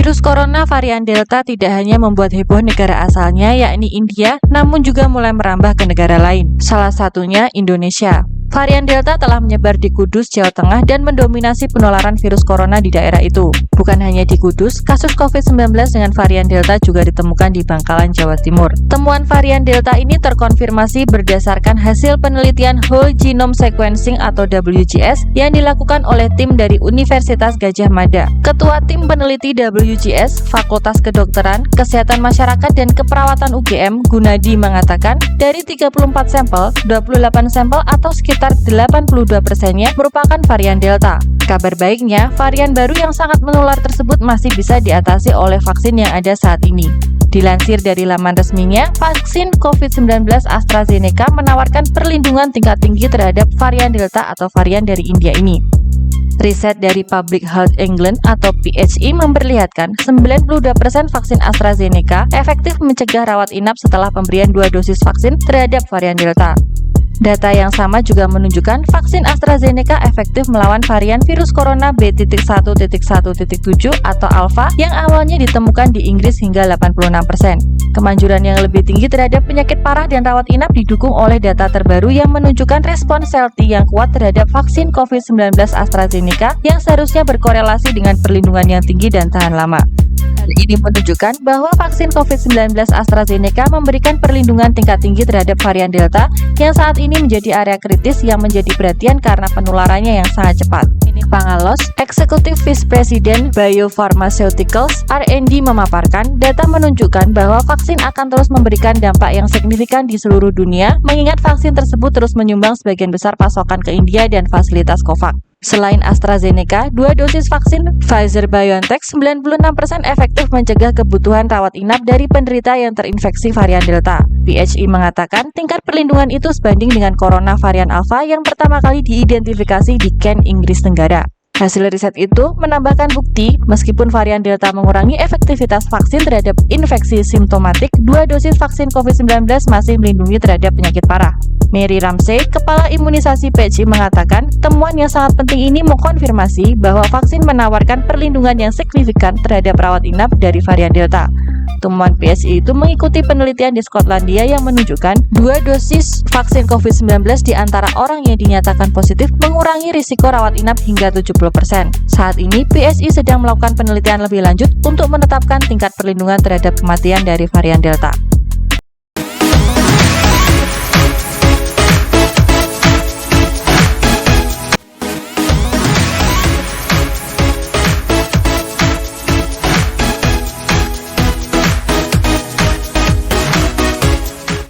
Virus corona varian Delta tidak hanya membuat heboh negara asalnya yakni India, namun juga mulai merambah ke negara lain, salah satunya Indonesia. Varian Delta telah menyebar di Kudus, Jawa Tengah dan mendominasi penularan virus corona di daerah itu. Bukan hanya di Kudus, kasus COVID-19 dengan varian Delta juga ditemukan di Bangkalan, Jawa Timur. Temuan varian Delta ini terkonfirmasi berdasarkan hasil penelitian Whole Genome Sequencing atau WGS yang dilakukan oleh tim dari Universitas Gadjah Mada. Ketua tim peneliti WGS, Fakultas Kedokteran, Kesehatan Masyarakat dan Keperawatan UGM, Gunadi mengatakan, dari 34 sampel, 28 sampel atau sekitar 82%-nya merupakan varian Delta. Kabar baiknya, varian baru yang sangat menular tersebut masih bisa diatasi oleh vaksin yang ada saat ini. Dilansir dari laman resminya, vaksin COVID-19 AstraZeneca menawarkan perlindungan tingkat tinggi terhadap varian Delta atau varian dari India ini. Riset dari Public Health England atau PHE memperlihatkan 92% vaksin AstraZeneca efektif mencegah rawat inap setelah pemberian 2 dosis vaksin terhadap varian Delta. Data yang sama juga menunjukkan vaksin AstraZeneca efektif melawan varian virus corona B.1.1.7 atau Alpha yang awalnya ditemukan di Inggris hingga 86%. Kemanjuran yang lebih tinggi terhadap penyakit parah dan rawat inap didukung oleh data terbaru yang menunjukkan respons sel T yang kuat terhadap vaksin COVID-19 AstraZeneca yang seharusnya berkorelasi dengan perlindungan yang tinggi dan tahan lama. Hal ini menunjukkan bahwa vaksin COVID-19 AstraZeneca memberikan perlindungan tingkat tinggi terhadap varian Delta yang saat ini menjadi area kritis yang menjadi perhatian karena penularannya yang sangat cepat. Ini Pangalos, Executive Vice President Biopharmaceuticals R&D memaparkan, data menunjukkan bahwa vaksin akan terus memberikan dampak yang signifikan di seluruh dunia, mengingat vaksin tersebut terus menyumbang sebagian besar pasokan ke India dan fasilitas COVAX. Selain AstraZeneca, 2 dosis vaksin Pfizer-BioNTech 96% efektif mencegah kebutuhan rawat inap dari penderita yang terinfeksi varian Delta. PHE mengatakan tingkat perlindungan itu sebanding dengan corona varian Alpha yang pertama kali diidentifikasi di Kent, Inggris Tenggara. Hasil riset itu menambahkan bukti, meskipun varian Delta mengurangi efektivitas vaksin terhadap infeksi simptomatik, 2 dosis vaksin COVID-19 masih melindungi terhadap penyakit parah. Mary Ramsey, Kepala Imunisasi PHE mengatakan, temuan yang sangat penting ini mengkonfirmasi bahwa vaksin menawarkan perlindungan yang signifikan terhadap rawat inap dari varian Delta. Temuan PHE itu mengikuti penelitian di Skotlandia yang menunjukkan 2 dosis vaksin COVID-19 di antara orang yang dinyatakan positif mengurangi risiko rawat inap hingga 70%. Saat ini, PHE sedang melakukan penelitian lebih lanjut untuk menetapkan tingkat perlindungan terhadap kematian dari varian Delta.